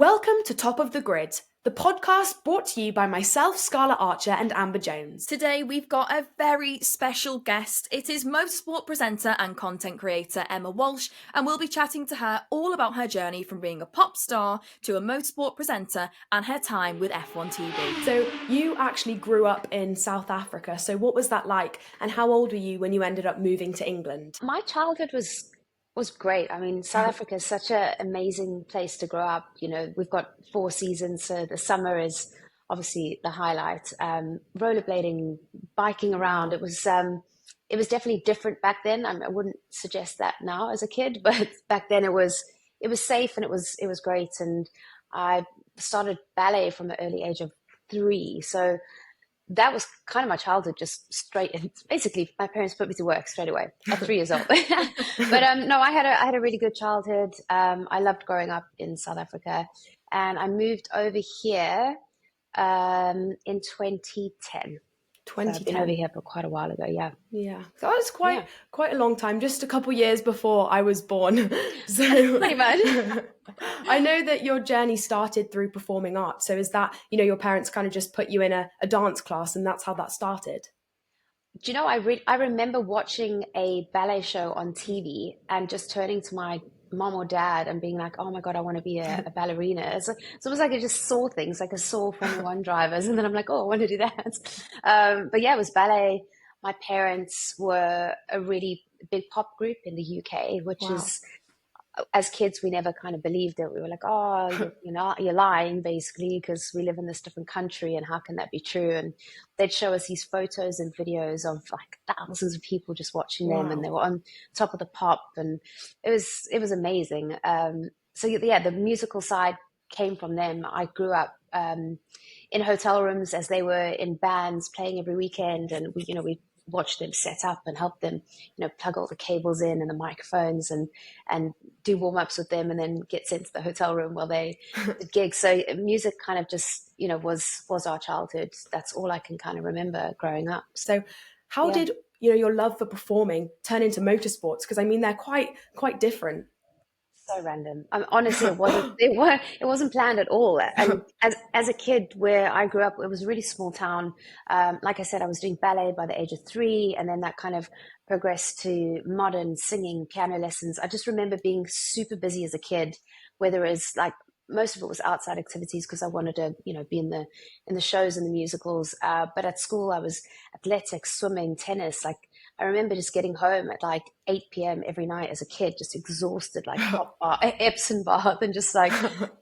Welcome to Top of the Grid, the podcast brought to you by myself, Scarlett Archer, and Amber Jones. Today we've got a very special guest. It is motorsport presenter and content creator Emma Walsh, and we'll be chatting to her all about her journey from being a pop star to a motorsport presenter and her time with F1TV. So you actually grew up in South Africa, so what was that like, and how old were you when you ended up moving to England? My childhood was great. I mean, South Africa is such an amazing place to grow up. You know, we've got 4 seasons, so the summer is obviously the highlight. Rollerblading, biking around, it was definitely different back then. I wouldn't suggest that now as a kid, but back then it was safe and it was great. And I started ballet from an early age of 3, so that was kind of my childhood, just straight. And basically, my parents put me to work straight away at 3 years old. But no, I had a really good childhood. I loved growing up in South Africa, and I moved over here in 2010. So I've been over here for quite a while ago. Yeah, that was quite a long time, just a couple years before I was born. So pretty much. I know that your journey started through performing arts. So is that, your parents kind of just put you in a dance class and that's how that started? Do you know, I remember watching a ballet show on TV and just turning to my mom or dad and being like, oh my God, I want to be a ballerina. So it was like I just saw things, like I saw Formula One drivers, and then I'm like, oh, I want to do that. But yeah, it was ballet. My parents were a really big pop group in the UK, which is, as kids, we never kind of believed it. We were like, oh, you're lying, basically, because we live in this different country, and how can that be true? And they'd show us these photos and videos of like thousands of people just watching them, and they were on top of the pop, and it was amazing. So yeah, the musical side came from them. I grew up in hotel rooms as they were in bands playing every weekend, and we watch them set up and help them, plug all the cables in and the microphones and do warm-ups with them, and then get sent to the hotel room while they did gigs. So music kind of just, was our childhood. That's all I can kind of remember growing up. So how did, your love for performing turn into motorsports? Because I mean, they're quite different. So random. Honestly, it wasn't planned at all. And as a kid, where I grew up, it was a really small town. Like I said, I was doing ballet by the age of 3, and then that kind of progressed to modern singing, piano lessons. I just remember being super busy as a kid, whether it's like most of it was outside activities because I wanted to, be in the shows and the musicals. But at school, I was athletics, swimming, tennis. Like I remember just getting home at like 8 p.m. every night as a kid, just exhausted, like Epsom bath, and just like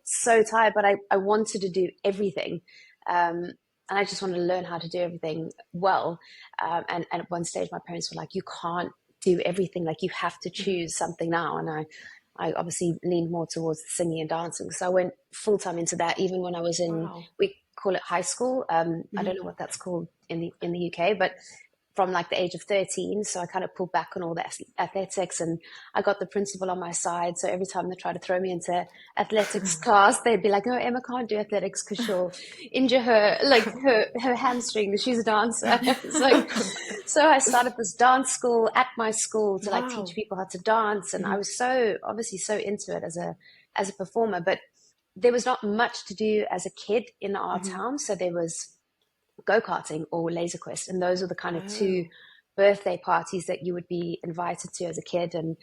so tired. But I wanted to do everything. And I just wanted to learn how to do everything well. And at one stage, my parents were like, you can't do everything. Like you have to choose something now. And I obviously leaned more towards the singing and dancing. So I went full-time into that, even when I was in, we call it high school. I don't know what that's called in the UK, but from like the age of 13. So I kind of pulled back on all the athletics, and I got the principal on my side. So every time they tried to throw me into athletics class, they'd be like, no, Emma can't do athletics because she'll injure her hamstring. She's a dancer. So I started this dance school at my school to like teach people how to dance. And I was so into it as a performer, but there was not much to do as a kid in our town. So there was go-karting or laser quest, and those are the kind of 2 birthday parties that you would be invited to as a kid. And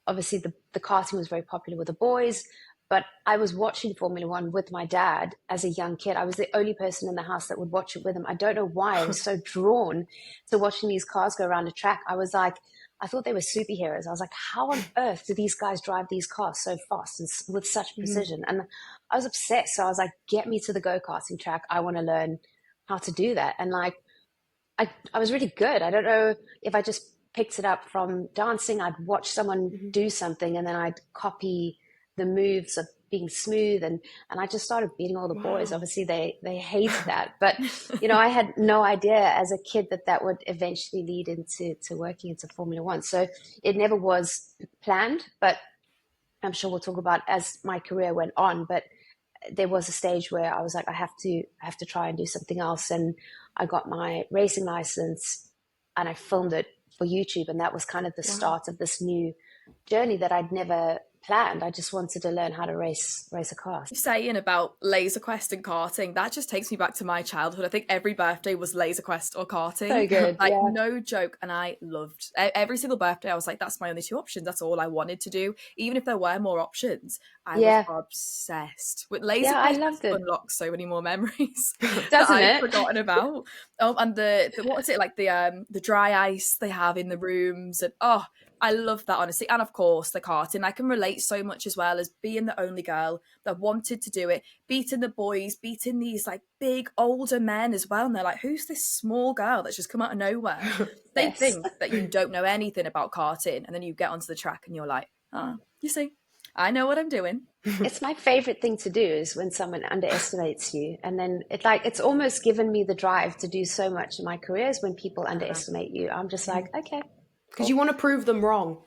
obviously the karting was very popular with the boys, but I was watching Formula One with my dad as a young kid. I was the only person in the house that would watch it with him. I don't know why. I was so drawn to watching these cars go around a track. I thought they were superheroes. I was like, how on earth do these guys drive these cars so fast and with such precision? And I was obsessed. So I was like, get me to the go-karting track. I want to learn how to do that. And like, I was really good. I don't know if I just picked it up from dancing. I'd watch someone do something, and then I'd copy the moves of being smooth, and I just started beating all the boys. Obviously they hated that, but I had no idea as a kid that would eventually lead into working into Formula One. So it never was planned, but I'm sure we'll talk about as my career went on. But there was a stage where I was like, I have to try and do something else, and I got my racing license and I filmed it for YouTube, and that was kind of the start of this new journey that I'd never planned. I just wanted to learn how to race a car. Saying about Laser Quest and karting, that just takes me back to my childhood. I think every birthday was Laser Quest or karting. So good, like yeah. no joke. And I loved every single birthday. I was like, that's my only two options. That's all I wanted to do. Even if there were more options, I was obsessed with Laser Quest. I loved it. Unlocks so many more memories that I've forgotten about. Oh, and the what is it, like the dry ice they have in the rooms, and I love that, honestly. And of course, the karting. I can relate so much as well, as being the only girl that wanted to do it, beating the boys, beating these like big older men as well. And they're like, who's this small girl that's just come out of nowhere? They think that you don't know anything about karting. And then you get onto the track and you're like, you see, I know what I'm doing. It's my favorite thing to do, is when someone underestimates you. And then it's almost given me the drive to do so much in my career, is when people underestimate you. I'm just like, okay. Because you want to prove them wrong.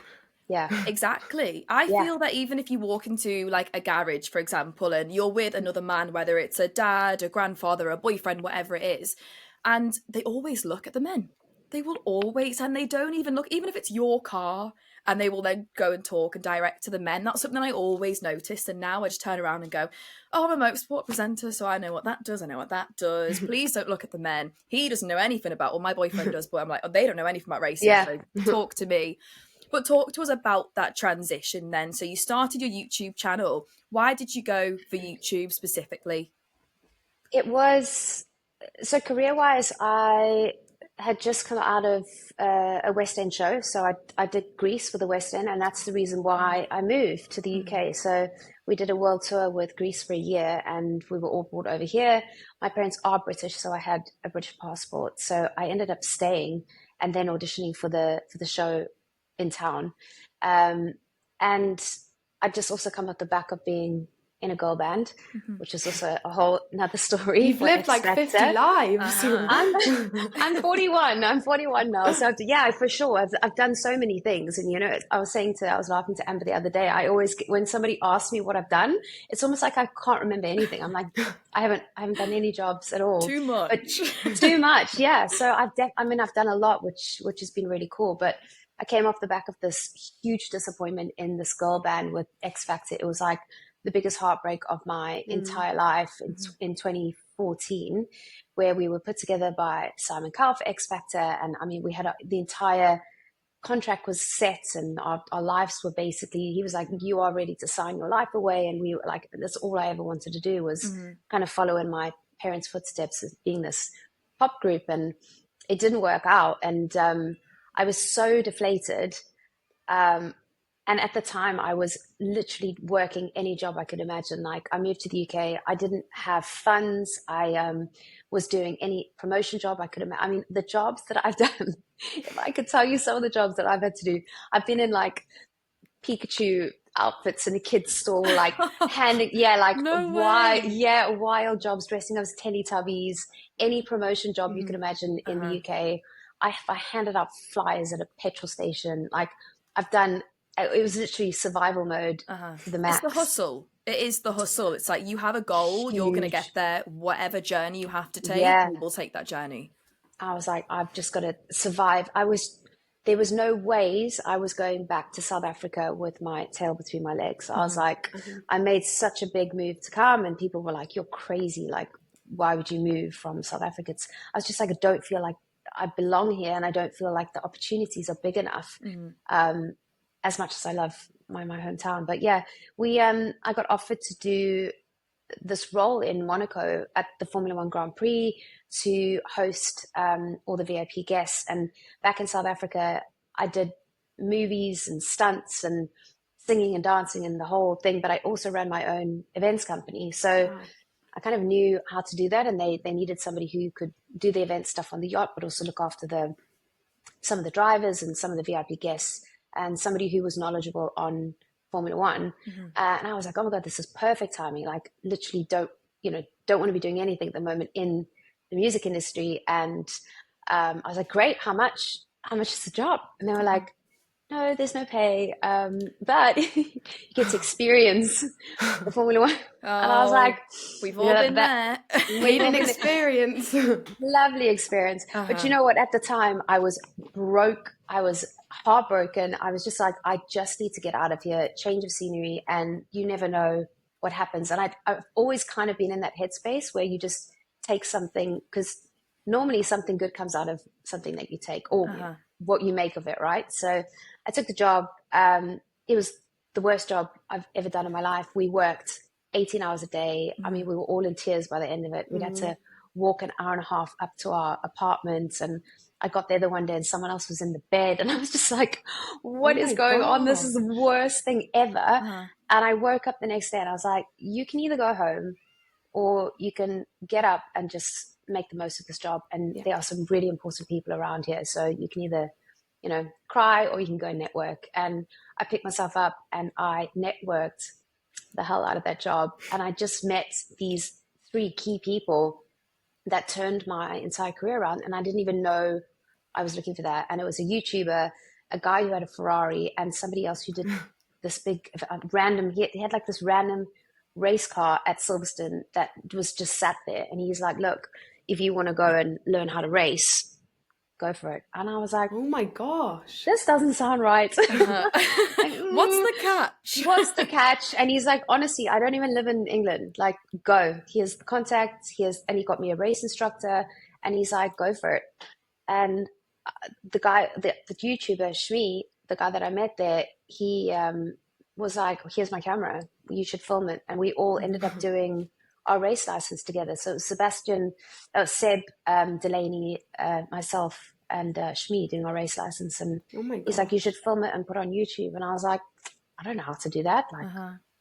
Yeah, exactly. I feel that even if you walk into like a garage, for example, and you're with another man, whether it's a dad, a grandfather, a boyfriend, whatever it is, and they always look at the men. They will always, and they don't even look, even if it's your car, and they will then go and talk and direct to the men. That's something I always noticed. And now I just turn around and go, I'm a motorsport presenter, so I know what that does. I know what that does. Please don't look at the men. He doesn't know anything about, well, my boyfriend does, but I'm like, they don't know anything about racing. So talk to me. But talk to us about that transition then. So you started your YouTube channel. Why did you go for YouTube specifically? It was, so career-wise, I had just come out of a West End show. So I did Greece for the West End, and that's the reason why I moved to the UK. So we did a world tour with Greece for a year, and we were all brought over here. My parents are British, so I had a British passport. So I ended up staying and then auditioning for the show in town. And I just also come off the back of being in a girl band, which is also a whole another story. You've lived like 50 lives. I'm 41. I'm 41 now. So yeah, for sure. I've done so many things. And, I was laughing to Amber the other day. I always, when somebody asks me what I've done, it's almost like I can't remember anything. I'm like, I haven't done any jobs at all. Too much. But too much. Yeah. So I've done a lot, which has been really cool. But I came off the back of this huge disappointment in this girl band with X Factor. It was like the biggest heartbreak of my entire life in 2014, where we were put together by Simon Cowell for X Factor. And I mean, we had the entire contract was set, and our lives were basically, he was like, you are ready to sign your life away. And we were like, that's all I ever wanted to do was kind of follow in my parents' footsteps as being this pop group. And it didn't work out. And I was so deflated. And at the time, I was literally working any job I could imagine. Like, I moved to the UK. I didn't have funds. I was doing any promotion job I could imagine. I mean, the jobs that I've done, if I could tell you some of the jobs that I've had to do, I've been in like Pikachu outfits in a kid's store, like handing, wild jobs, dressing up as Teletubbies, any promotion job you can imagine in the UK. I handed out flyers at a petrol station. Like, I've done, it was literally survival mode for the max. It's the hustle. It is the hustle. It's like, you have a goal, you're going to get there, whatever journey you have to take, you will take that journey. I was like, I've just got to survive. There was no ways I was going back to South Africa with my tail between my legs. I was like, I made such a big move to come, and people were like, you're crazy. Like, why would you move from South Africa? I was just like, I don't feel like I belong here, and I don't feel like the opportunities are big enough. As much as I love my hometown. But yeah, I got offered to do this role in Monaco at the Formula One Grand Prix to host all the VIP guests. And back in South Africa, I did movies and stunts and singing and dancing and the whole thing, but I also ran my own events company. So I kind of knew how to do that, and they needed somebody who could do the event stuff on the yacht, but also look after some of the drivers and some of the VIP guests, and somebody who was knowledgeable on Formula One. And I was like, oh my God, this is perfect timing. Like, literally don't want to be doing anything at the moment in the music industry. And I was like, great, how much is the job? And they were like, No, there's no pay, but you get to experience the Formula One. And I was Oh, like, we've you all know, been there. we've Need all an been experience. lovely experience. But you know what? At the time, I was broke. I was heartbroken. I was just like, I just need to get out of here, change of scenery, and you never know what happens. And I've always kind of been in that headspace where you just take something, because normally something good comes out of something that you take, or what you make of it, right? So I took the job. It was the worst job I've ever done in my life. We worked 18 hours a day. I mean, we were all in tears by the end of it. We'd had to walk an hour and a half up to our apartment, and I got there the one day and someone else was in the bed, and I was just like, what is going on? This is the worst thing ever. And I woke up the next day and I was like, you can either go home or you can get up and just make the most of this job. And there are some really important people around here, so you can either, you know, cry or you can go network. And I picked myself up and I networked the hell out of that job, and I just met these 3 key people that turned my entire career around, and I didn't even know I was looking for that. And it was a YouTuber, a guy who had a Ferrari, and somebody else who did this big random, he had like this random race car at Silverstone that was just sat there, and he's like, look, if you want to go and learn how to race, go for it. And I was like, Oh my gosh. this doesn't sound right. What's the catch? What's the catch? And he's like, honestly, I don't even live in England. Like, go. Here's the contact. And he got me a race instructor. And he's like, go for it. And the guy, the YouTuber, Shmi, the guy that I met there, he was like, here's my camera. You should film it. And we all ended up doing our race license together. So it was Seb, Delaney, myself, and Shmi doing our race license. And he's like, you should film it and put it on YouTube. And I was like, I don't know how to do that. Like,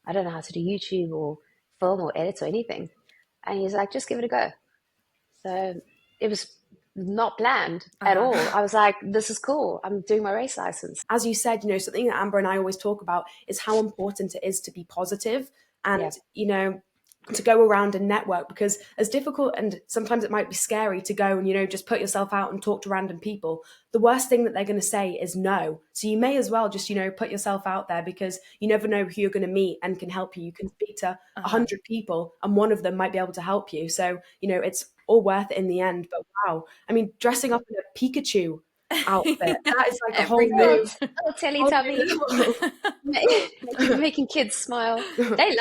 I don't know how to do YouTube or film or edit or anything. And he's like, just give it a go. So it was not planned at all. I was like, this is cool. I'm doing my race license. As you said, you know, something that Amber and I always talk about is how important it is to be positive and, you know, to go around and network, because as difficult and sometimes it might be scary to go and, you know, just put yourself out and talk to random people, the worst thing that they're going to say is no. So you may as well just, you know, put yourself out there, because you never know who you're going to meet and can help you. You can speak to 100 people and one of them might be able to help you. So, you know, it's all worth it in the end. But wow, I mean, dressing up in a Pikachu outfit, that is like a whole new Teletubby. Making kids smile. They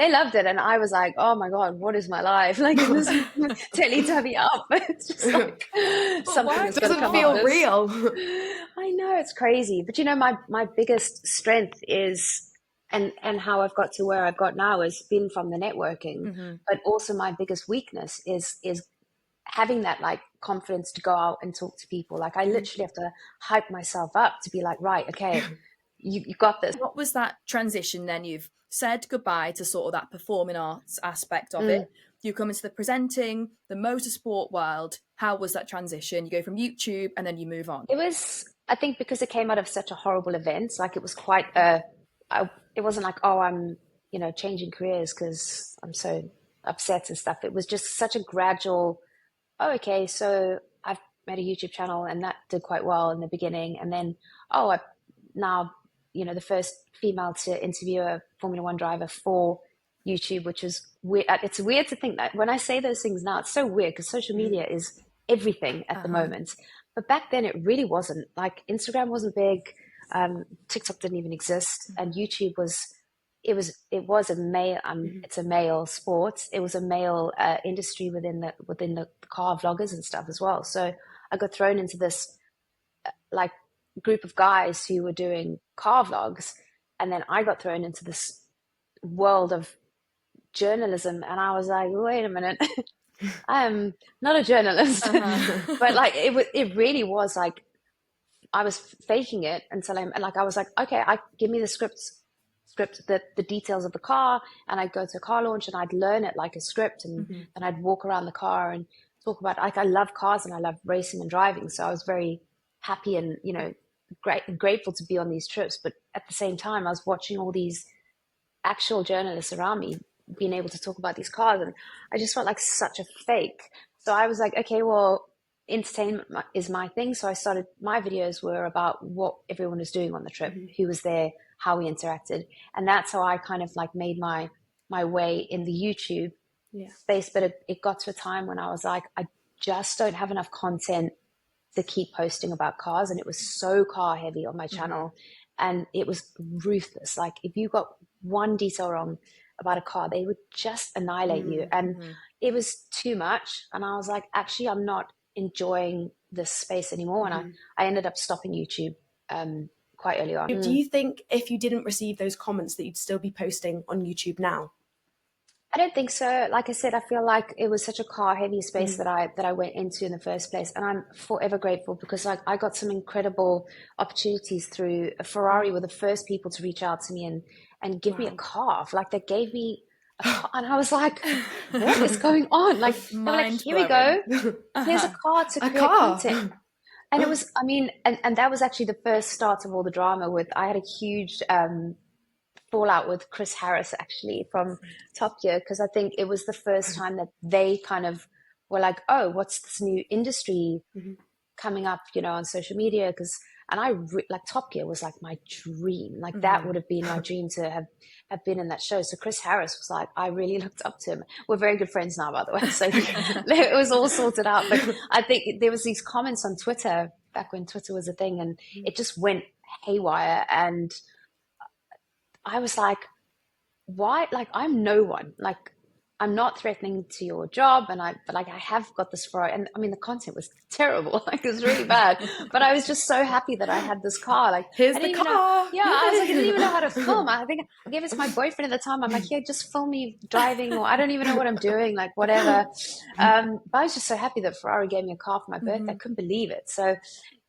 loved it, and I was like, oh my god, what is my life like in this Teletubby up? It's just like something it doesn't feel real. I know, it's crazy, but you know, my biggest strength is, and how I've got to where I've got now has been from the networking, but also my biggest weakness is having that like confidence to go out and talk to people. Like, I literally have to hype myself up to be like, right, okay, you got this. What was that transition then? You've said goodbye to sort of that performing arts aspect of it. You come into the presenting, the motorsport world. How was that transition? You go from YouTube and then you move on. It was, I think, because it came out of such a horrible event. Like, it was quite it wasn't like, oh, I'm, you know, changing careers because I'm so upset and stuff. It was just such a gradual, oh, okay, so I've made a YouTube channel and that did quite well in the beginning. And then, oh, I'm now, you know, the first female to interview a Formula One driver for YouTube, which is weird. It's weird to think that when I say those things now, it's so weird because social media is everything at the moment. But back then it really wasn't. Like, Instagram wasn't big. TikTok didn't even exist. And YouTube was, it was a male, it's a male sport. It was a male industry within the car vloggers and stuff as well. So I got thrown into this like group of guys who were doing car vlogs, and then I got thrown into this world of journalism, and I was like, wait a minute, I am not a journalist. But like, it really was like, I was faking it until I was like, okay, give me the script, the details of the car, and I'd go to a car launch and I'd learn it like a script, and then I'd walk around the car and talk about, like, I love cars and I love racing and driving, so I was very happy and, you know, grateful to be on these trips. But at the same time, I was watching all these actual journalists around me being able to talk about these cars, and I just felt like such a fake. So I was like, okay, well, entertainment is my thing. So I started, my videos were about what everyone was doing on the trip, who was there, how we interacted. And that's how I kind of like made my way in the YouTube space. But it got to a time when I was like, I just don't have enough content to keep posting about cars. And it was so car heavy on my channel. And it was ruthless. Like if you got one detail wrong about a car, they would just annihilate you. And it was too much. And I was like, actually, I'm not enjoying this space anymore. And I ended up stopping YouTube quite early on. Do you think if you didn't receive those comments that you'd still be posting on YouTube now? I don't think so. Like I said, I feel like it was such a car heavy space that I went into in the first place. And I'm forever grateful because like I got some incredible opportunities through Ferrari were the first people to reach out to me and give me a car. Like they gave me a car, and I was like, what is going on? Like, they were like, here we go. Here's a car to create content. And it was, I mean, and that was actually the first start of all the drama with, I had a huge fallout with Chris Harris actually from Top Gear, because I think it was the first time that they kind of were like, oh, what's this new industry coming up, you know, on social media? And I like Top Gear was like my dream. Like that would have been my dream to have been in that show. So Chris Harris was like, I really looked up to him. We're very good friends now, by the way. So it was all sorted out. But I think there was these comments on Twitter back when Twitter was a thing, and it just went haywire. And I was like, why? Like, I'm no one. Like, I'm not threatening to your job, but I have got this for, and I mean, the content was terrible. Like, it was really bad. But I was just so happy that I had this car. Like, here's the car. I was like, I didn't even know how to film. I think I gave it to my boyfriend at the time. I'm like, yeah, just film me driving, or I don't even know what I'm doing, like whatever. But I was just so happy that Ferrari gave me a car for my birthday. I couldn't believe it. So,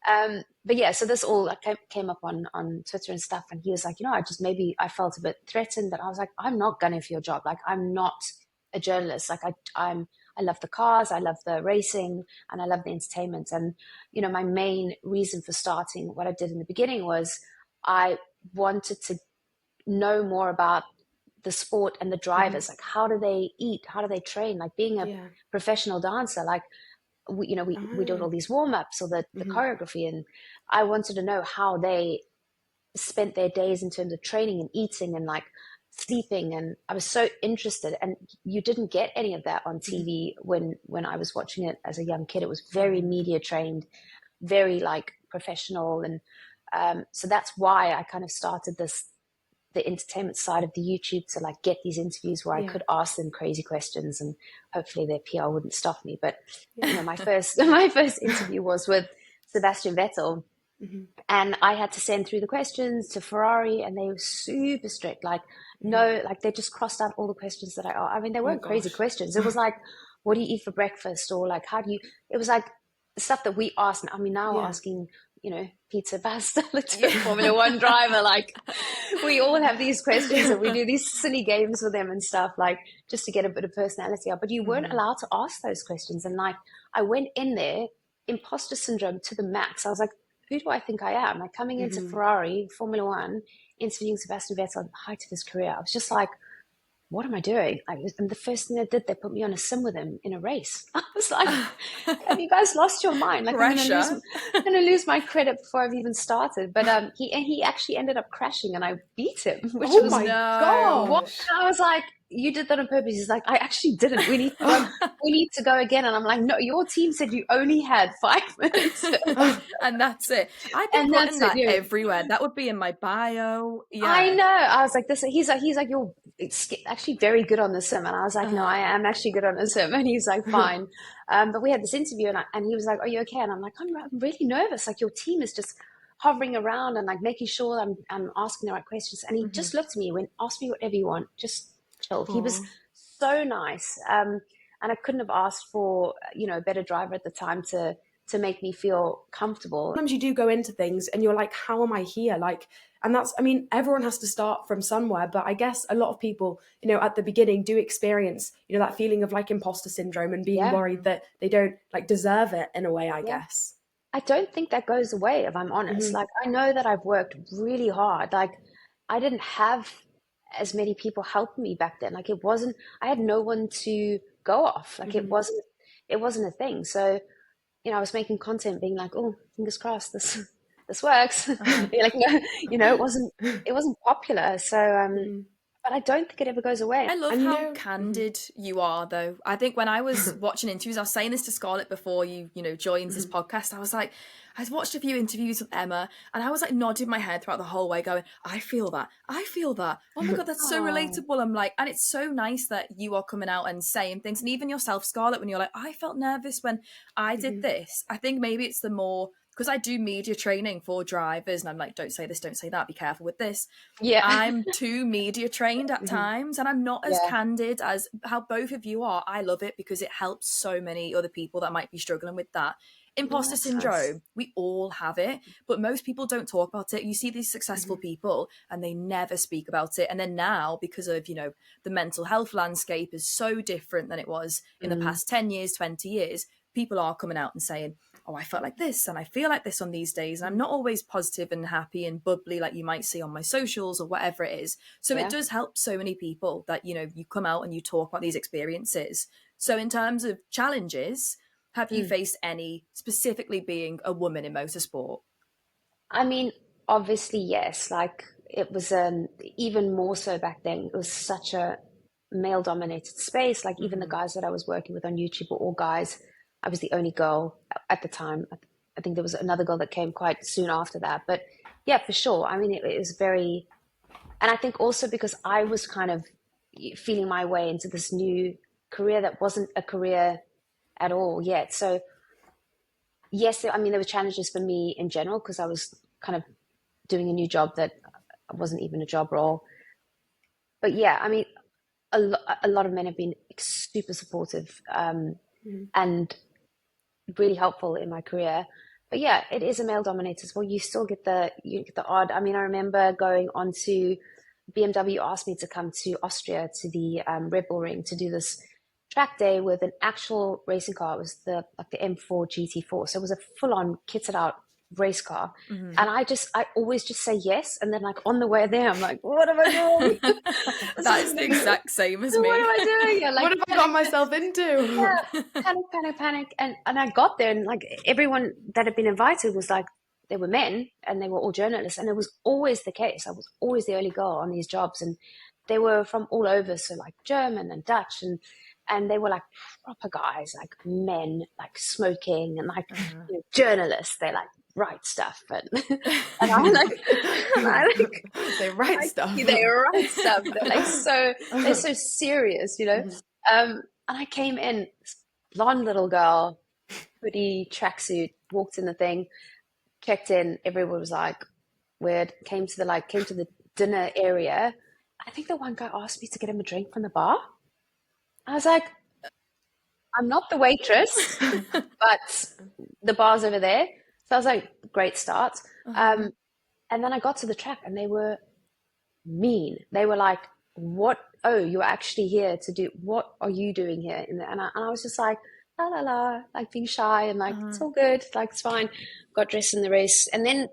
but yeah, so this all came up on Twitter and stuff. And he was like, you know, I felt a bit threatened, but I was like, I'm not gunning for your job. Like, I'm not a journalist. Like I love the cars, I love the racing, and I love the entertainment. And, you know, my main reason for starting what I did in the beginning was I wanted to know more about the sport and the drivers. Like, how do they eat? How do they train? Like being a professional dancer, like, we did all these warm-ups or the choreography, and I wanted to know how they spent their days in terms of training and eating and like sleeping. And I was so interested, and you didn't get any of that on TV when I was watching it as a young kid. It was very media trained, very like professional. And so that's why I kind of started the entertainment side of the YouTube, to like get these interviews where I could ask them crazy questions, and hopefully their PR wouldn't stop me. But you know, my first interview was with Sebastian Vettel. And I had to send through the questions to Ferrari, and they were super strict. Like, no, like they just crossed out all the questions that I mean, they weren't crazy questions. It was like, what do you eat for breakfast? Or like, it was like stuff that we asked. I mean, now we're asking, you know, pizza pasta to a Formula One driver. Like, we all have these questions, and we do these silly games with them and stuff, like just to get a bit of personality out. But you weren't allowed to ask those questions. And like, I went in there, imposter syndrome to the max. I was like, who do I think I am? Like, coming into Ferrari, Formula One, interviewing Sebastian Vettel at the height of his career. I was just like, what am I doing? And the first thing they did, they put me on a sim with him in a race. I was like, have you guys lost your mind? Like, I'm going to lose my credit before I've even started. But he actually ended up crashing, and I beat him. Which was, my God. What? I was like, you did that on purpose. He's like, I actually didn't. We need to go again. And I'm like, no, your team said you only had 5 minutes. And that's it. I've been putting that everywhere. That would be in my bio. Yeah. I know. I was like, this. He's like, you're actually very good on the sim. And I was like, no, I am actually good on the sim. And he's like, fine. But we had this interview, and he was like, are you okay? And I'm like, I'm really nervous. Like, your team is just hovering around and like making sure I'm asking the right questions. And he just looked at me and went, ask me whatever you want. Just chill. He was so nice. And I couldn't have asked for, you know, a better driver at the time to make me feel comfortable. Sometimes you do go into things and you're like, how am I here? Like, and that's, I mean, everyone has to start from somewhere, but I guess a lot of people, you know, at the beginning do experience, you know, that feeling of like imposter syndrome and being worried that they don't like deserve it in a way, I guess. I don't think that goes away, if I'm honest. Like, I know that I've worked really hard. Like, I didn't have as many people helping me back then. Like, I had no one to go off. Like, it wasn't a thing. So, I was making content being like, oh, fingers crossed, this works. Like, no, it wasn't popular. So, but I don't think it ever goes away. I love how candid you are, though. I think when I was watching interviews, I was saying this to Scarlett before you joined this podcast. I was like, I watched a few interviews with Emma, and I was like nodding my head throughout the whole way, going, I feel that. Oh my God, that's so relatable. I'm like, and it's so nice that you are coming out and saying things, and even yourself, Scarlett, when you're like, I felt nervous when I did this. I think maybe it's the more, because I do media training for drivers, and I'm like, don't say this, don't say that, be careful with this. Yeah. I'm too media trained at times, and I'm not as candid as how both of you are. I love it because it helps so many other people that might be struggling with that. Imposter syndrome, we all have it, but most people don't talk about it. You see these successful people and they never speak about it. And then now, because of, the mental health landscape is so different than it was in the past 10 years, 20 years, people are coming out and saying, oh, I felt like this and I feel like this on these days. And I'm not always positive and happy and bubbly like you might see on my socials or whatever it is. So it does help so many people that, you come out and you talk about these experiences. So in terms of challenges, have you faced any, specifically being a woman in motorsport? I mean, obviously, yes. Like, it was even more so back then. It was such a male-dominated space. Like, even the guys that I was working with on YouTube were all guys. I was the only girl at the time. I think there was another girl that came quite soon after that. But yeah, for sure. I mean, it was very... And I think also because I was kind of feeling my way into this new career that wasn't a career at all yet. So yes, I mean, there were challenges for me in general because I was kind of doing a new job that wasn't even a job role. But yeah, I mean, a lot of men have been super supportive and really helpful in my career. But yeah, it is a male dominated sport. You still get the odd. I mean, I remember going on to BMW asked me to come to Austria to the Red Bull Ring to do this track day with an actual racing car. It was the M4 GT4. So it was a full-on kitted out race car. And I always just say yes. And then like on the way there, I'm like, what am I doing? That is the exact same as me. What am I doing? Yeah, like, what have I got myself into? Yeah, panic. And I got there and like everyone that had been invited was like, they were men and they were all journalists. And it was always the case. I was always the only girl on these jobs. And they were from all over. So like German and Dutch and they were like proper guys, like men, like smoking and like journalists. They like write stuff and I like they write stuff. They write stuff. They're so serious, And I came in, this blonde little girl, hoodie, tracksuit, walked in the thing, checked in. Everyone was like weird. Came to the dinner area. I think the one guy asked me to get him a drink from the bar. I was like, I'm not the waitress, but the bar's over there. So I was like, great start. And then I got to the track and they were mean. They were like, what? Oh, you're actually here to do, what are you doing here? And I was just like, la, la, la, like being shy and like, it's all good. Like, it's fine. Got dressed in the race. And then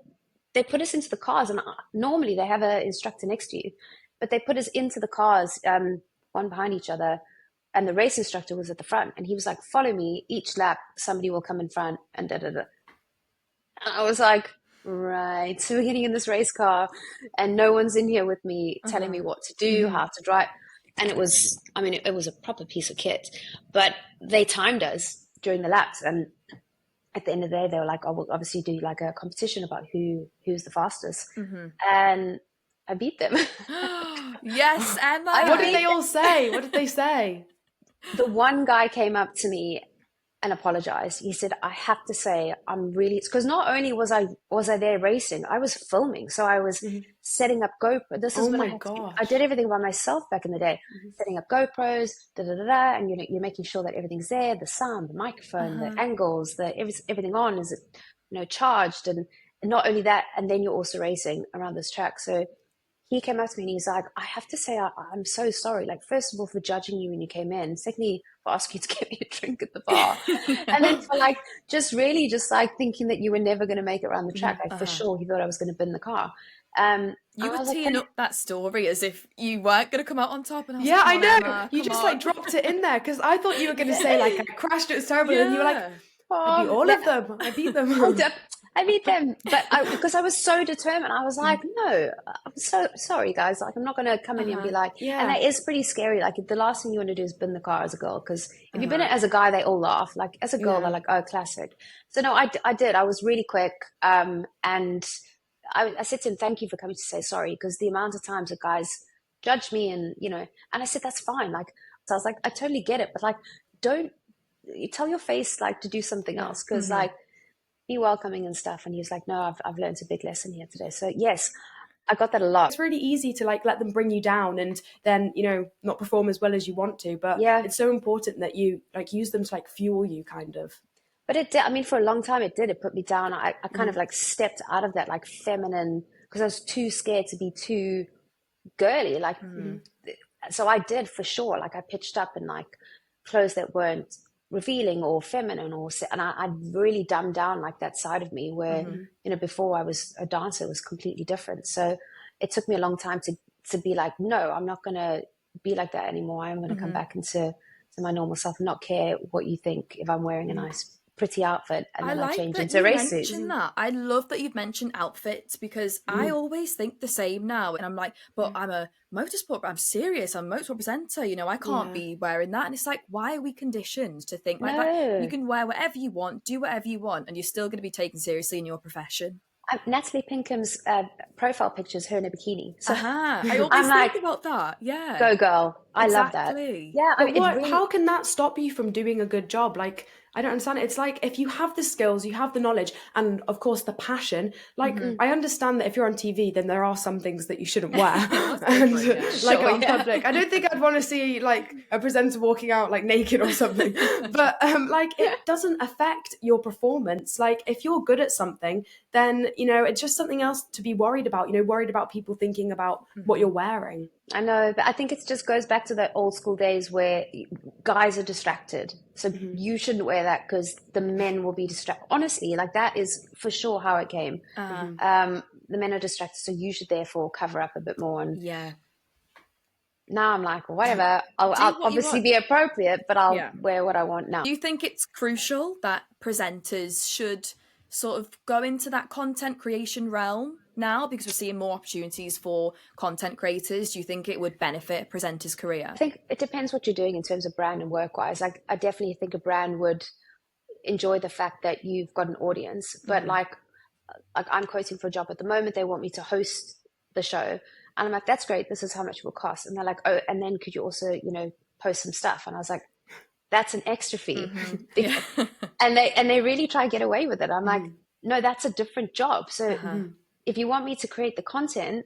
they put us into the cars and normally they have an instructor next to you, but they put us into the cars, one behind each other. And the race instructor was at the front and he was like, follow me, each lap, somebody will come in front and da-da-da. And I was like, right. So we're getting in this race car and no one's in here with me telling me what to do, how to drive. And it was a proper piece of kit, but they timed us during the laps. And at the end of the day, they were like, oh, we'll obviously do like a competition about who's the fastest. And I beat them. Yes, Emma. What did they all say? What did they say? The one guy came up to me and apologized. He said, I have to say, I'm really, because not only was I there racing, I was filming. So I was setting up GoPro. This is when I did everything by myself back in the day, setting up GoPros, and you're making sure that everything's there, the sound, the microphone, the angles, everything on is charged. And not only that, and then you're also racing around this track. So he came up to me and he's like, I have to say, I'm so sorry. Like, first of all, for judging you when you came in. Secondly, for asking you to get me a drink at the bar. And then for like, just like thinking that you were never going to make it around the track. Like, for sure, he thought I was going to bin the car. You were teeing up that story as if you weren't going to come out on top. And I know. Emma, you just like dropped it in there because I thought you were going to say like, I crashed, it was terrible. And you were like, I beat all of them. I beat them. I beat them, but because I was so determined, I was like, no, I'm so sorry, guys. Like, I'm not going to come in here and be like, and that is pretty scary. Like, the last thing you want to do is bin the car as a girl, because if you bin it as a guy, they all laugh. Like, as a girl, they're like, oh, classic. So no, I did. I was really quick, and I said to him, thank you for coming to say sorry, because the amount of times that guys judge me, and and I said that's fine. Like, so I was like, I totally get it, but like, don't you tell your face like to do something else, because like, be welcoming and stuff. And he was like, no, I've learned a big lesson here today. So yes, I got that a lot. It's really easy to like let them bring you down and then not perform as well as you want to, but it's so important that you like use them to like fuel you, kind of. But it did, I mean, for a long time it put me down. I kind of like stepped out of that like feminine, because I was too scared to be too girly, like so I did, for sure. Like, I pitched up in like clothes that weren't revealing or feminine, and I really dumbed down like that side of me where before I was a dancer, it was completely different. So it took me a long time to be like, no, I'm not going to be like that anymore. I'm going to come back into my normal self and not care what you think if I'm wearing a nice pretty outfit, and then I change into a race suit. I love that you've mentioned outfits, because I always think the same now, and I'm like, but I'm a motorsport, I'm serious, I'm a motorsport presenter, I can't be wearing that. And it's like, why are we conditioned to think like that? You can wear whatever you want, do whatever you want, and you're still going to be taken seriously in your profession. Natalie Pinkham's profile picture is her in a bikini. So I always think about that. Yeah, go girl. I love that. Yeah, I mean, how can that stop you from doing a good job? Like, I don't understand it. It's like, if you have the skills, you have the knowledge, and of course the passion, like I understand that if you're on TV, then there are some things that you shouldn't wear and out in public. I don't think I'd want to see like a presenter walking out like naked or something, but like, it doesn't affect your performance. Like, if you're good at something, then it's just something else to be worried about, worried about people thinking about what you're wearing. I know, but I think it just goes back to the old school days where guys are distracted. So you shouldn't wear that because the men will be distracted. Honestly, like, that is for sure how it came. The men are distracted, so you should therefore cover up a bit more. And now I'm like, whatever, I'll obviously be appropriate, but I'll wear what I want now. Do you think it's crucial that presenters should sort of go into that content creation realm now, because we're seeing more opportunities for content creators? Do you think it would benefit a presenter's career? I think it depends what you're doing in terms of brand and work-wise. Like, I definitely think a brand would enjoy the fact that you've got an audience, but like I'm quoting for a job at the moment, they want me to host the show, and I'm like, that's great, this is how much it will cost. And they're like, oh, and then could you also post some stuff? And I was like, that's an extra fee. and they really try to get away with it. I'm like, no, that's a different job. So if you want me to create the content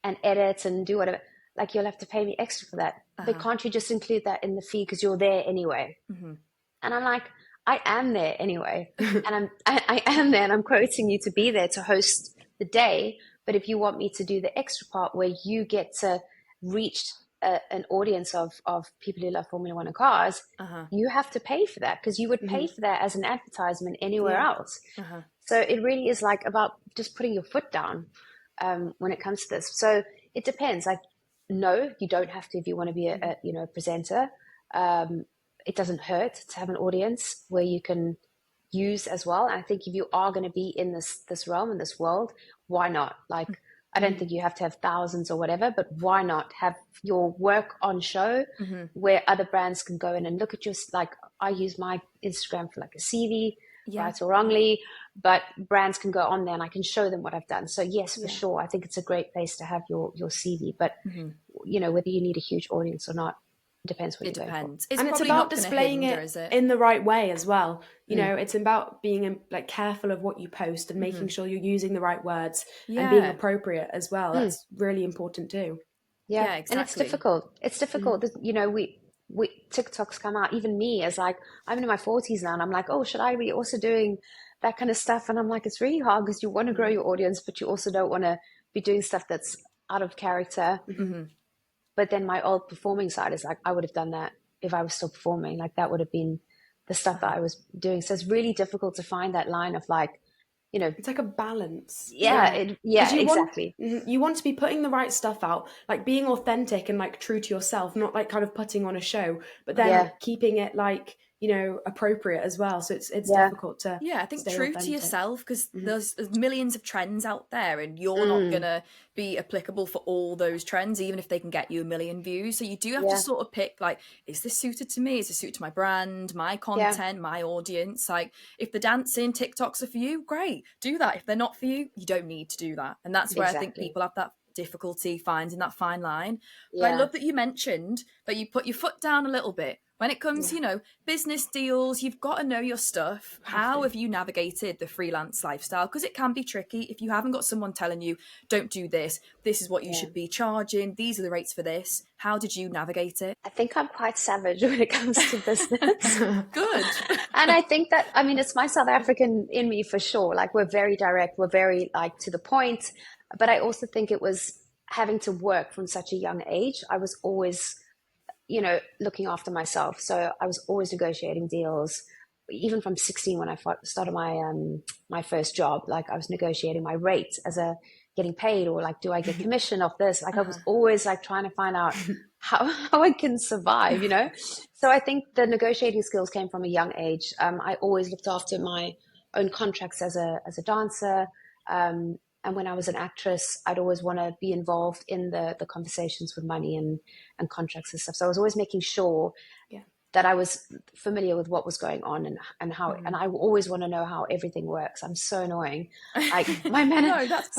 and edit and do whatever, like, you'll have to pay me extra for that. But can't you just include that in the fee, because you're there anyway? And I'm like, I am there anyway. And I am there, and I'm quoting you to be there to host the day. But if you want me to do the extra part where you get to reach an audience of people who love Formula One and cars, you have to pay for that, because you would pay for that as an advertisement anywhere else. So it really is like about just putting your foot down when it comes to this. So it depends. Like, no, you don't have to if you want to be a presenter. It doesn't hurt to have an audience where you can use as well. And I think if you are going to be in this realm, in this world, why not? Like, I don't think you have to have thousands or whatever, but why not have your work on show where other brands can go in and look at your, like, I use my Instagram for like a CV, right or wrongly, but brands can go on there and I can show them what I've done. So yes, for sure, I think it's a great place to have your CV, but whether you need a huge audience or not, depends what you're going for. And it's about displaying it in the right way as well. It's about being like careful of what you post and making sure you're using the right words and being appropriate as well. That's really important too. Yeah, exactly. And it's difficult. We TikToks come out, even me, as like, I'm in my 40s now, and I'm like, oh, should I be also doing that kind of stuff? And I'm like, it's really hard, because you want to grow your audience, but you also don't want to be doing stuff that's out of character. But then my old performing side is like, I would have done that if I was still performing. Like, that would have been the stuff that I was doing. So it's really difficult to find that line of like, it's like a balance. Exactly. You want to be putting the right stuff out, like being authentic and like true to yourself, not like kind of putting on a show, but then keeping it like, appropriate as well. So it's Yeah. difficult to I think stay true authentic. to yourself, because there's millions of trends out there, and you're not gonna be applicable for all those trends, even if they can get you 1 million views. So you do have to sort of pick, like, is this suited to me? Is this suited to my brand, my content, my audience? Like, if the dancing TikToks are for you, great, do that. If they're not for you, you don't need to do that. And that's where I think people have that difficulty finding that fine line. But I love that you mentioned that you put your foot down a little bit when it comes business deals. You've got to know your stuff. How have you navigated the freelance lifestyle? Because it can be tricky if you haven't got someone telling you, don't do this, this is what you should be charging, these are the rates for this. How did you navigate it? I think I'm quite savage when it comes to business. Good. And I think that, I mean, it's my South African in me for sure. Like, we're very direct, we're very like to the point. But I also think it was having to work from such a young age. I was always, looking after myself. So I was always negotiating deals, even from 16 when I started my first job. Like, I was negotiating my rate as getting paid, or like, do I get commission off this? Like, I was always like trying to find out how I can survive, So I think the negotiating skills came from a young age. I always looked after my own contracts as a dancer. And when I was an actress, I'd always want to be involved in the conversations with money and contracts and stuff. So I was always making sure that I was familiar with what was going on and how, and I always want to know how everything works. I'm so annoying. Like, my manager, No, that's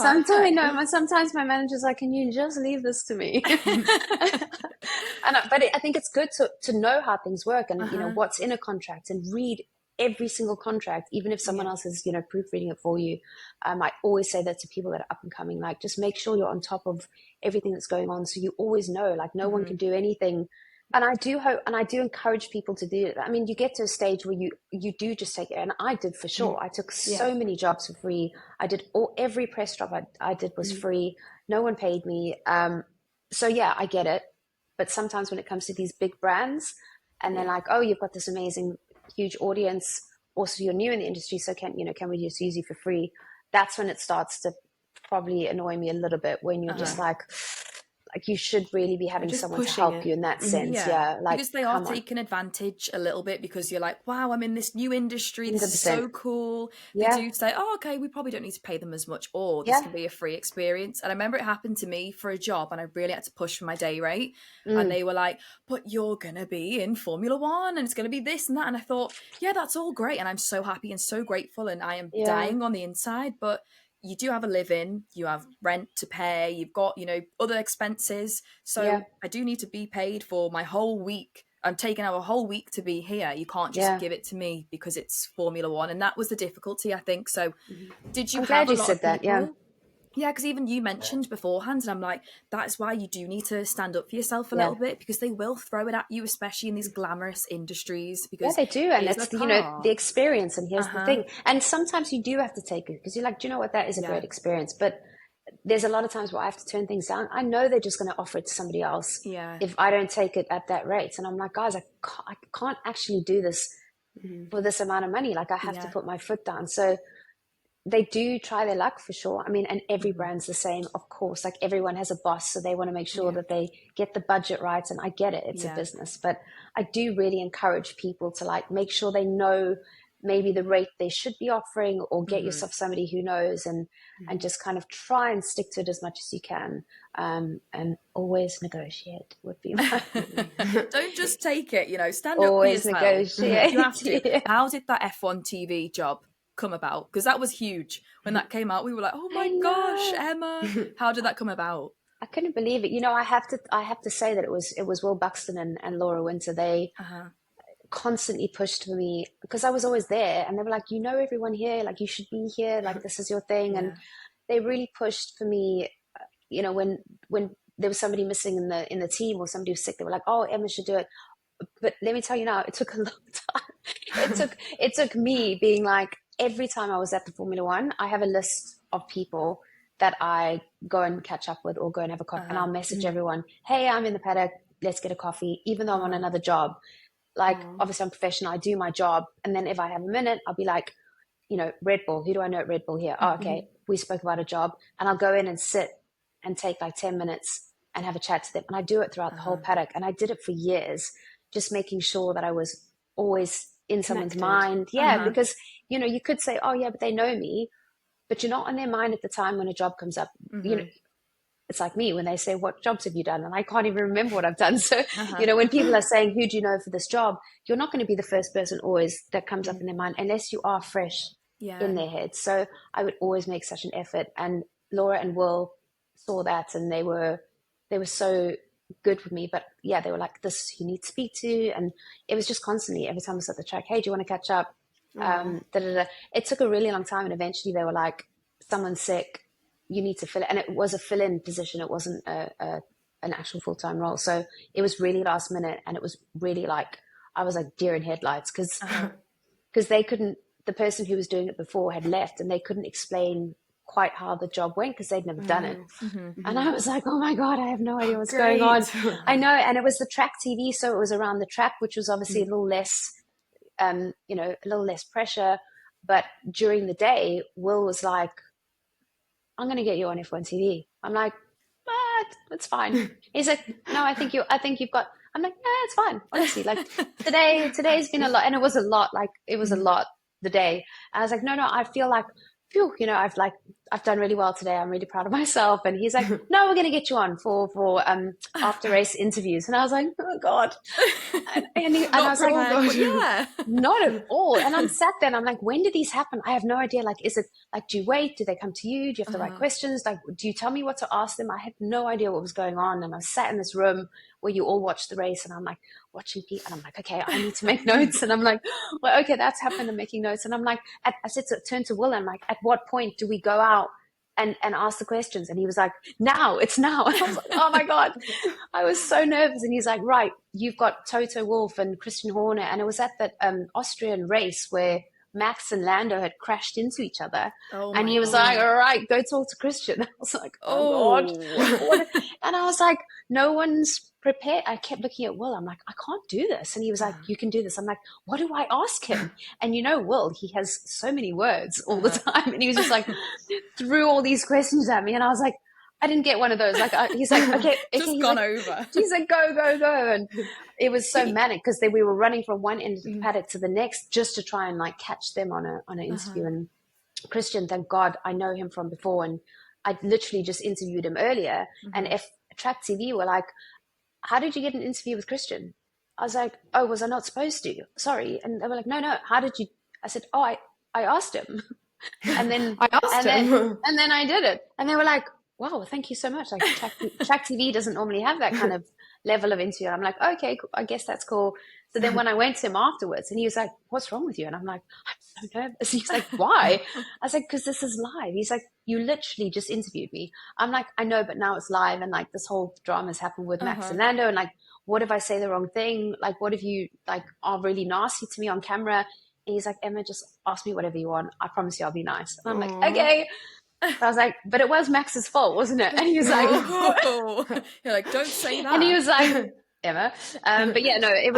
sometimes my manager's like, can you just leave this to me? But I think it's good to know how things work and, what's in a contract, and read every single contract, even if someone else is, proofreading it for you. I always say that to people that are up and coming, like, just make sure you're on top of everything that's going on. So you always know, like, no one can do anything. And I do hope, and I do encourage people to do it. I mean, you get to a stage where you do just take it. And I did for sure. I took so many jobs for free. I did every press job I did was free. No one paid me. So yeah, I get it. But sometimes when it comes to these big brands, and they're like, oh, you've got this amazing huge audience, also you're new in the industry, so can we just use you for free? That's when it starts to probably annoy me a little bit, when you're just like you should really be having someone to help you in that sense. Like, because they are taking advantage a little bit, because you're like, wow, I'm in this new industry, this 100%. Is so cool. They do say, oh, okay, we probably don't need to pay them as much, or this can be a free experience. And I remember it happened to me for a job, and I really had to push for my day rate, and they were like, but you're gonna be in Formula One, and it's gonna be this and that. And I thought, yeah, that's all great, and I'm so happy and so grateful, and I am dying on the inside, but you do have a living, you have rent to pay, you've got, other expenses. So I do need to be paid for my whole week. I'm taking out a whole week to be here. You can't just give it to me because it's Formula One. And that was the difficulty, I think. So did you have a lot of people? Yeah, because even you mentioned beforehand, and I'm like, that's why you do need to stand up for yourself a little bit, because they will throw it at you, especially in these glamorous industries. Because they do, and it's the experience. And here's the thing, and sometimes you do have to take it, because you're like, do you know what, that is a great experience, but there's a lot of times where I have to turn things down. I know they're just going to offer it to somebody else if I don't take it at that rate, and I'm like, guys, I can't actually do this for this amount of money. Like, I have to put my foot down. So they do try their luck for sure. I mean, and every brand's the same, of course. Like, everyone has a boss, so they want to make sure that they get the budget right. And I get it, it's a business, but I do really encourage people to, like, make sure they know maybe the rate they should be offering, or get yourself somebody who knows, and just kind of try and stick to it as much as you can. And always negotiate would be my Don't just take it, stand up always for yourself. Negotiate. You have to. How did that F1TV job come about? Because that was huge when that came out. We were like, oh my gosh, Emma, how did that come about? I couldn't believe it. I have to say that it was Will Buxton and Laura Winter. They constantly pushed for me, because I was always there, and they were like, everyone here, like, you should be here, like, this is your thing. And they really pushed for me. When there was somebody missing in the team, or somebody was sick, they were like, oh, Emma should do it. But let me tell you now, it took a long time. It took me being like, every time I was at the Formula One, I have a list of people that I go and catch up with, or go and have a coffee, and I'll message everyone, hey, I'm in the paddock, let's get a coffee, even though I'm on another job. Like, obviously I'm professional, I do my job. And then if I have a minute, I'll be like, Red Bull, who do I know at Red Bull here? Oh, okay, we spoke about a job. And I'll go in and sit and take like 10 minutes and have a chat to them. And I do it throughout the whole paddock. And I did it for years, just making sure that I was always in someone's Connected. mind. Yeah, because, you know, you could say, oh yeah, but they know me, but you're not on their mind at the time when a job comes up. You know, it's like me when they say, what jobs have you done? And I can't even remember what I've done. So, you know, when people are saying, who do you know for this job? You're not going to be the first person always that comes up in their mind unless you are fresh in their head. So I would always make such an effort. And Laura and Will saw that, and they were so good with me. But yeah, they were like, this you need to speak to. And it was just constantly, every time I was at the track, hey, do you want to catch up? It took a really long time. And eventually they were like, someone's sick, you need to fill it. And it was a fill-in position. It wasn't an actual full-time role. So it was really last minute. And it was really like, I was like deer in headlights because they couldn't, the person who was doing it before had left, and they couldn't explain quite how the job went because they'd never done it. And I was like, oh my God, I have no idea what's going on. I know. And it was the track TV. So it was around the track, which was obviously a little less, you know, a little less pressure. But during the day, Will was like, I'm going to get you on F1TV. I'm like, it's fine. He's like, no, I think you've got, I'm like, yeah, it's fine. Honestly, like today's been a lot. And it was a lot, like it was a lot the day. And I was like, no, I feel like, phew, you know, I've done really well today. I'm really proud of myself. And he's like, no, we're going to get you on for after race interviews. And I was like, oh God. And I was like, oh God, yeah, not at all. And I'm sat there and I'm like, when did these happen? I have no idea. Like, is it like, do you wait? Do they come to you? Do you have the right questions? Like, do you tell me what to ask them? I had no idea what was going on. And I sat in this room where you all watch the race, and I'm like watching people, and I'm like, okay, I need to make notes. And I'm like, well, okay, that's happened. I'm making notes. And I'm like, I said, turn to Will, and I'm like, at what point do we go out and ask the questions? And he was like, now, it's now. And I was like, oh my God, I was so nervous. And he's like, right, you've got Toto Wolff and Christian Horner. And it was at that Austrian race where Max and Lando had crashed into each other. And he was like, all right, go talk to Christian. I was like, oh God. And I was like, no one's prepared. I kept looking at Will. I'm like, I can't do this. And he was like, you can do this. I'm like, what do I ask him? And you know, Will, he has so many words all the time. And he was just like, threw all these questions at me. And I was like, I didn't get one of those. Like, he's like, okay. Just gone over. He's like, go. And it was so manic because we were running from one end of the paddock to the next just to try and like catch them on an interview. And Christian, thank God, I know him from before. And I literally just interviewed him earlier. And if Track TV were like, how did you get an interview with Christian? I was like, oh, was I not supposed to? Sorry. And they were like, no, how did you? I said, oh, I asked him. And then and then I did it. And they were like, wow, thank you so much. Like Track TV doesn't normally have that kind of level of interview. I'm like, okay, cool. I guess that's cool. So then when I went to him afterwards, and he was like, what's wrong with you? And I'm like, I'm so nervous. He's like, why? I was like, because this is live. He's like, you literally just interviewed me. I'm like, I know, but now it's live. And like this whole drama's happened with Max and Lando. And like, what if I say the wrong thing? Like, what if you like are really nasty to me on camera? And he's like, Emma, just ask me whatever you want. I promise you I'll be nice. And I'm like, okay. So I was like, but it was Max's fault, wasn't it? And he was like, you're like, don't say that. And he was like, Emma. But yeah, no, it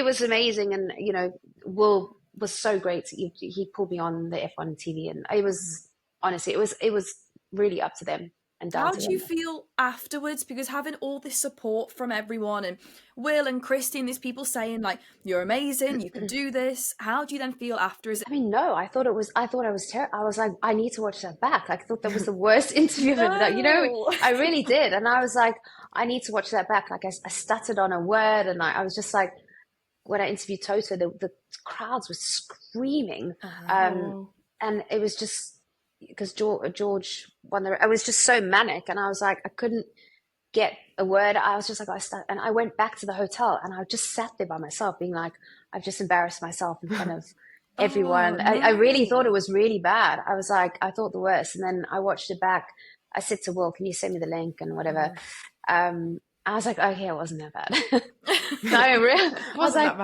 was amazing. And, you know, Will was so great. He pulled me on the F1 TV, and it was, honestly, it was really up to them. And how did you feel afterwards? Because having all this support from everyone, and Will and Christine, these people saying like, you're amazing, you can do this. How do you then feel after? I mean, no, I thought I was terrible. I was like, I need to watch that back. Like, I thought that was the worst interview I've ever done. You know, I really did. And I was like, I need to watch that back. Like I stuttered on a word, and I was just like, when I interviewed Toto, the crowds were screaming. And it was just, because George won I was just so manic, and I was like, I couldn't get a word. I was just like, and I went back to the hotel, and I just sat there by myself being like, I've just embarrassed myself in front of everyone. No. I really thought it was really bad. I was like, I thought the worst. And then I watched it back. I said to Will, can you send me the link and whatever? I was like, okay, it wasn't that bad. No, really, I was like,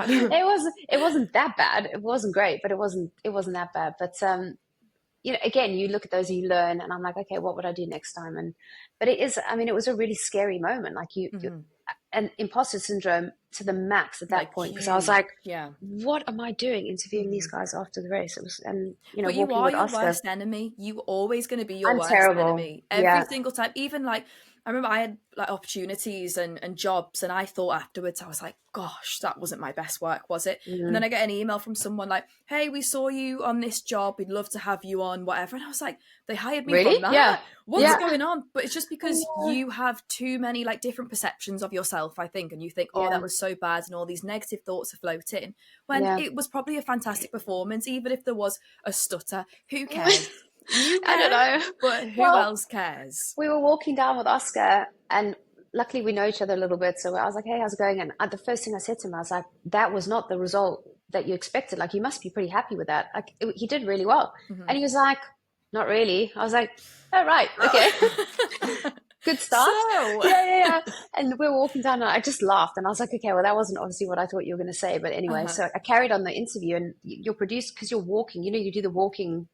it wasn't that bad. It wasn't great, but it wasn't that bad. But you know, again, you look at those and you learn, and I'm like, okay, what would I do next time? But it is, I mean, it was a really scary moment. Like you and imposter syndrome to the max at that point, because I was like, what am I doing interviewing these guys after the race? It was, and you know, but you are your worst enemy. You always going to be your worst terrible. enemy every single time. Even like, I remember I had like opportunities and jobs, and I thought afterwards, I was like, gosh, that wasn't my best work, was it? And then I get an email from someone like, hey, we saw you on this job, we'd love to have you on, whatever. And I was like, they hired me Really? from that? Yeah. What's going on? But it's just because you have too many like different perceptions of yourself, I think, and you think, oh, that was so bad, and all these negative thoughts are floating, when it was probably a fantastic performance, even if there was a stutter. Who cares? You care, I don't know. But who else cares? We were walking down with Oscar, and luckily we know each other a little bit. So I was like, hey, how's it going? And the first thing I said to him, I was like, that was not the result that you expected. Like, you must be pretty happy with that. Like, he did really well. And he was like, not really. I was like, oh, right. Okay. Good start. So. Yeah. And we were walking down, and I just laughed. And I was like, okay, well, that wasn't obviously what I thought you were going to say. But anyway, so I carried on the interview, and your producer, because you're walking, you do the walking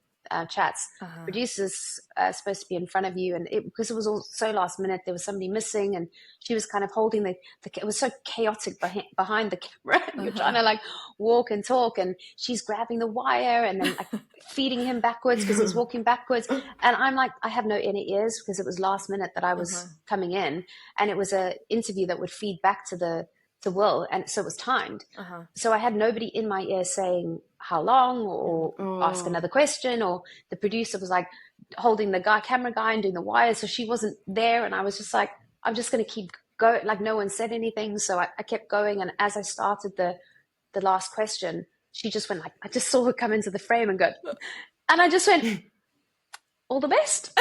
chats. Producers supposed to be in front of you, and because it was all so last minute, there was somebody missing, and she was kind of holding the it was so chaotic behind the camera. And you're trying to like walk and talk, and she's grabbing the wire and then like feeding him backwards because he's walking backwards, and I'm like, I have no inner ears because it was last minute that I was coming in, and it was a interview that would feed back to Will, and so it was timed. So I had nobody in my ear saying how long or ask another question, or the producer was like holding the camera guy and doing the wires, so she wasn't there, and I was just like, I'm just going to keep going. Like, no one said anything, so I kept going, and as I started the last question, she just went like, I just saw her come into the frame and go, and I just went, all the best.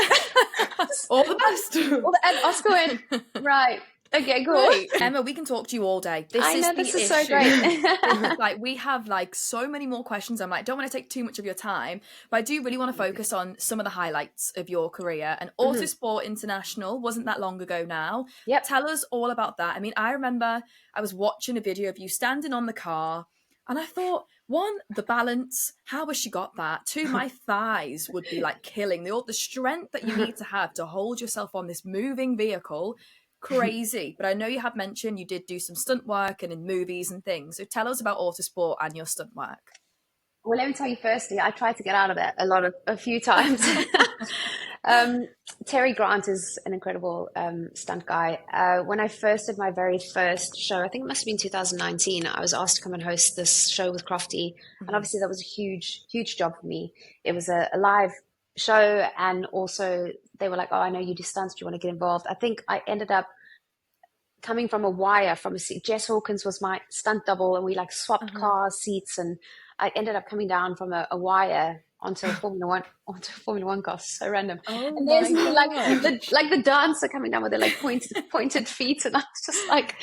All the best. And Oscar went, right. Okay, cool. Right. Emma, we can talk to you all day. This is so great. Like, we have like so many more questions. I'm like, don't want to take too much of your time, but I do really want to focus on some of the highlights of your career. And Autosport International wasn't that long ago now. Yep. Tell us all about that. I mean, I remember I was watching a video of you standing on the car, and I thought, one, the balance, how has she got that? Two, my thighs would be like killing. The strength that you need to have to hold yourself on this moving vehicle. Crazy. But I know you have mentioned you did do some stunt work and in movies and things. So tell us about Autosport and your stunt work. Well, let me tell you firstly, I tried to get out of that a few times. Terry Grant is an incredible stunt guy. When I first did my very first show, I think it must have been 2019, I was asked to come and host this show with Crofty. And obviously that was a huge, huge job for me. It was a live show, and also they were like, oh, I know you do stunts, do you want to get involved? I think I ended up coming from a wire from a seat. Jess Hawkins was my stunt double, and we like swapped car seats, and I ended up coming down from a wire onto a Formula One car. So random. Oh, and there's me like the dancer coming down with their like pointed feet, and I was just like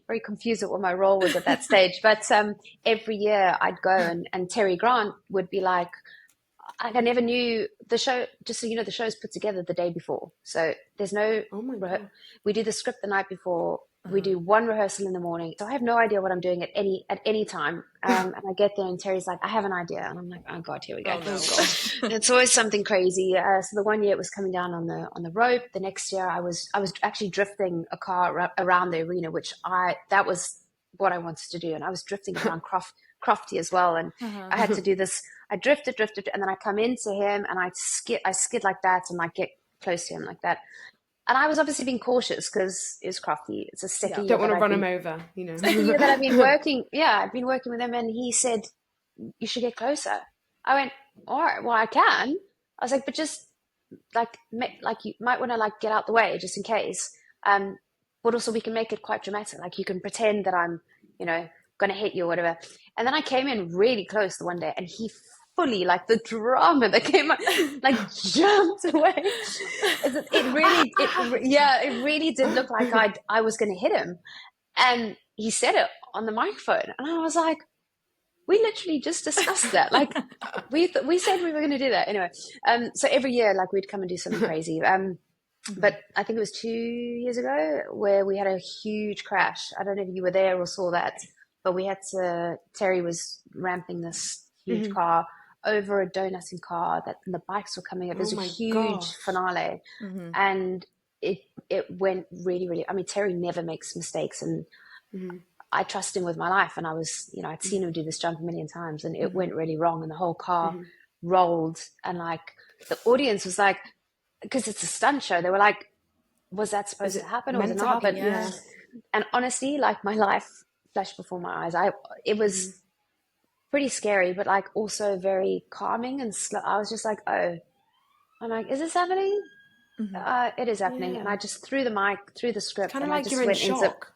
very confused at what my role was at that stage. But every year I'd go, and Terry Grant would be like, I never knew the show, just so you know, the show's put together the day before. So there's no, we do the script the night before. We do one rehearsal in the morning. So I have no idea what I'm doing at any time. And I get there and Terry's like, I have an idea. And I'm like, oh God, here we go. Oh, no. It's always something crazy. So the one year it was coming down on the rope. The next year I was actually drifting a car around the arena, which that was what I wanted to do. And I was drifting around Crofty as well. And I had to do this. I drifted, and then I come into him and I skid like that, and I get close to him like that. And I was obviously being cautious because it was Crofty. It's a second year. Don't want to run him over, you know. Second year that I've been working. Yeah, I've been working with him, and he said, you should get closer. I went, all right, well, I can. I was like, but just like you might want to like get out the way just in case. But also we can make it quite dramatic. Like you can pretend that I'm, going to hit you or whatever. And then I came in really close the one day, and he fully, like the drama that came out, like jumped away. It really did look like I was going to hit him. And he said it on the microphone, and I was like, we literally just discussed that. Like we said we were going to do that anyway. So every year, like we'd come and do something crazy. But I think it was 2 years ago where we had a huge crash. I don't know if you were there or saw that, but Terry was ramping this huge car over a donutting car and the bikes were coming up. It was a huge finale. And it went really, really, I mean, Terry never makes mistakes, and I trust him with my life. And I was, I'd seen him do this jump a million times, and it went really wrong, and the whole car rolled. And like the audience was like, because it's a stunt show, they were like, was that supposed Is to it happen or was it meant to not? happen? But Yeah. and honestly, like my life flashed before my eyes. It was pretty scary, but like also very calming and slow. I was just like, oh, I'm like, is this happening? It is happening. And Yeah. I just threw the mic, threw the It's script, kind of and I like just you're in went into, shock.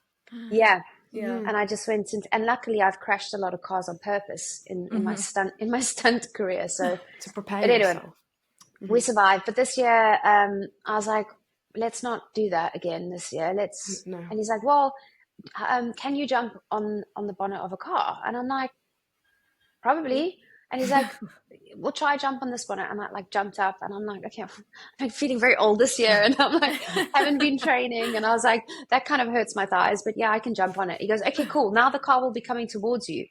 yeah. Yeah. And I just went into, and luckily I've crashed a lot of cars on purpose in my stunt career. So, To prepare but anyway, yourself. we survived. But this year, I was like, let's not do that again this year. No. And he's like, well, can you jump on the bonnet of a car? And I'm like, probably. And he's like, we'll try jump on this bonnet. And I like jumped up and I'm like, okay, I'm like feeling very old this year. And I'm like, haven't been training. And I was like, that kind of hurts my thighs, but yeah, I can jump on it. He goes, okay, cool. Now the car will be coming towards you.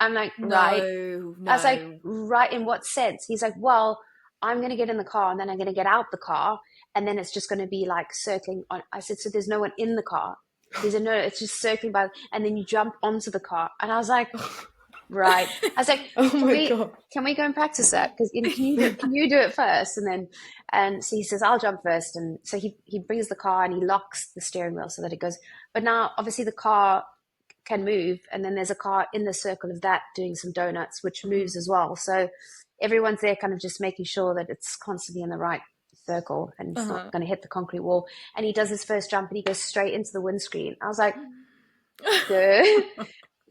I'm like, right. No. I was like, right, in what sense? He's like, well, I'm going to get in the car and then I'm going to get out the car. And then it's just going to be like circling on. I said, so there's no one in the car. He said, no, it's just circling by. And then you jump onto the car. And I was like, right. I was like, Oh my God. can we go and practice that? Because can you do it first? And so he says, I'll jump first. And so he brings the car and he locks the steering wheel so that it goes. But now obviously the car can move. And then there's a car in the circle of that doing some donuts, which moves as well. So everyone's there kind of just making sure that it's constantly in the right circle and it's not going to hit the concrete wall. And he does his first jump and he goes straight into the windscreen. I was like, good.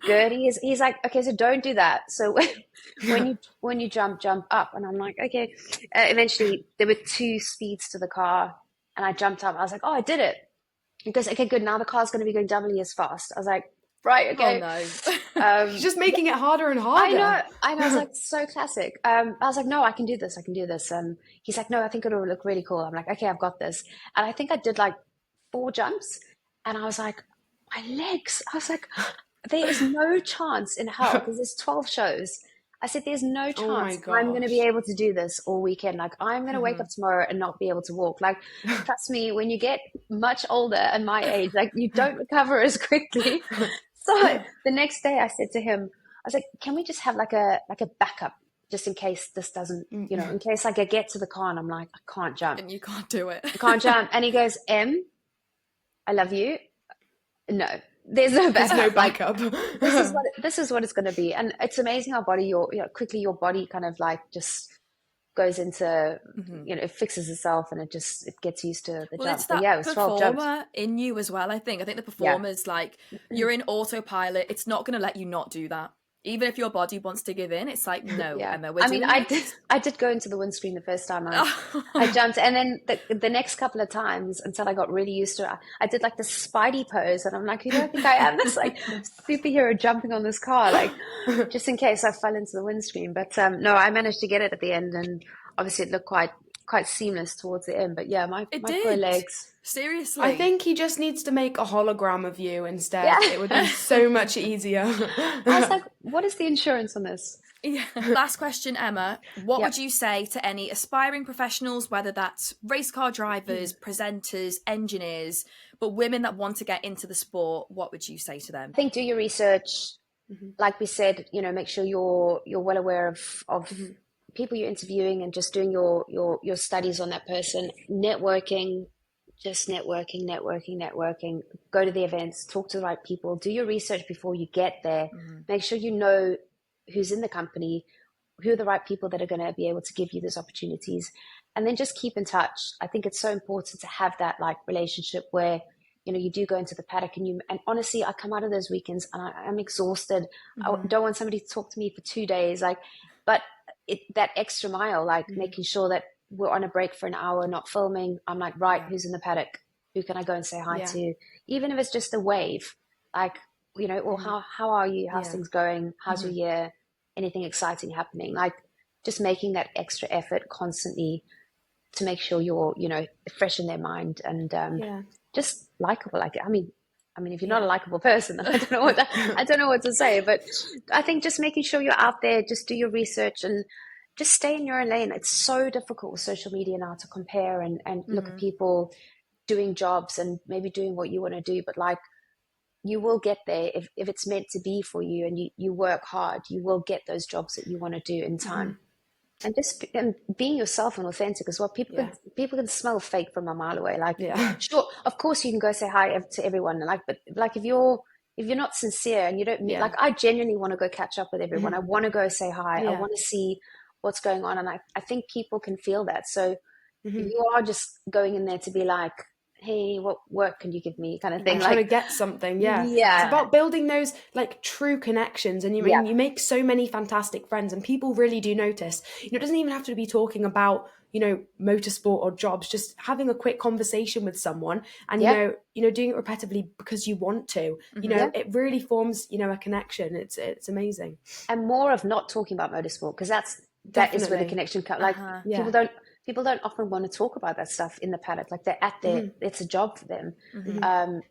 Good. He's like, okay, so don't do that. So when you jump up. And I'm like, okay. Eventually there were 2 speeds to the car and I jumped up. I was like, oh, I did it. He goes, okay, good. Now the car's going to be going doubly as fast. I was like, right, okay. Oh no. He's just making it harder and harder. I know. I was like, so classic. I was like, no, I can do this. He's like, no, I think it'll look really cool. I'm like, okay, I've got this. And I think I did like 4 jumps and I was like, my legs. I was like, there is no chance in hell because there's 12 shows. I said, there's no chance I'm going to be able to do this all weekend. Like, I'm going to wake up tomorrow and not be able to walk. Like, trust me, when you get much older and my age, like, you don't recover as quickly. So the next day I said to him, I was like, can we just have like a backup just in case this doesn't, in case like I get to the car and I'm like, I can't jump. And you can't do it. I can't jump. And he goes, Em, I love you. No. There's no backup. This is what it's going to be, and it's amazing how quickly your body kind of like just goes into it fixes itself and it gets used to the jump. It's that it was 12 jumps performer in you as well. I think the performer's like you're in autopilot. It's not going to let you not do that. Even if your body wants to give in, it's like, no, Emma, I did go into the windscreen the first time I jumped. And then the next couple of times until I got really used to it, I did like the Spidey pose. And I'm like, who do I think I am? This like superhero jumping on this car, like just in case I fell into the windscreen. But no, I managed to get it at the end. And obviously it looked quite seamless towards the end. But yeah, my poor legs. Seriously. I think he just needs to make a hologram of you instead. Yeah. It would be so much easier. I was like, what is the insurance on this? Yeah. Last question, Emma. What would you say to any aspiring professionals, whether that's race car drivers, presenters, engineers, but women that want to get into the sport? What would you say to them? I think do your research. Like we said, make sure you're well aware of people you're interviewing and just doing your studies on that person. Networking. Just networking. Go to the events, talk to the right people, do your research before you get there. Make sure you know who's in the company, who are the right people that are going to be able to give you those opportunities, and then just keep in touch. I think it's so important to have that like relationship where you do go into the paddock and honestly, I come out of those weekends and I'm exhausted. I don't want somebody to talk to me for 2 days, but that extra mile, making sure that we're on a break for an hour, not filming. I'm like, right, who's in the paddock? Who can I go and say hi to? Even if it's just a wave, or how are you? How's things going? How's your year? Anything exciting happening? Just making that extra effort constantly to make sure you're, fresh in their mind and just likable. I mean, if you're not a likable person, then I don't know what to say. But I think just making sure you're out there, just do your research and just stay in your own lane. It's so difficult with social media now to compare and look at people doing jobs and maybe doing what you want to do. But you will get there if it's meant to be for you and you work hard, you will get those jobs that you want to do in time. And just and being yourself and authentic as well. People can smell fake from a mile away. Like, sure, of course you can go say hi to everyone. Like, but like if you're not sincere and you don't mean, like, I genuinely want to go catch up with everyone. I want to go say hi. I want to see what's going on. And I think people can feel that. So if you are just going in there to be like, hey, what work can you give me, kind of thing, trying to get something. It's about building those like true connections, and you make so many fantastic friends, and people really do notice. It doesn't even have to be talking about motorsport or jobs, just having a quick conversation with someone, and doing it repetitively because you want to. It really forms a connection. It's amazing. And more of not talking about motorsport, because that is where the connection comes. Like, people don't often want to talk about that stuff in the paddock. Like, they're at there, it's a job for them.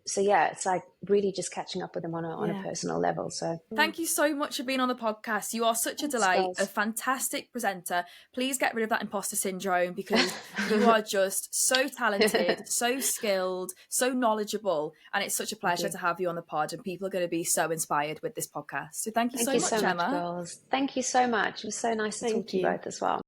So it's like really just catching up with them on a personal level. So thank you so much for being on the podcast. You are such a delight, a fantastic presenter. Please get rid of that imposter syndrome, because you are just so talented, so skilled, so knowledgeable, and it's such a pleasure to have you on the pod, and people are going to be so inspired with this podcast. So thank you so much, Emma. Girls. Thank you so much. It was so nice to talk to you both as well.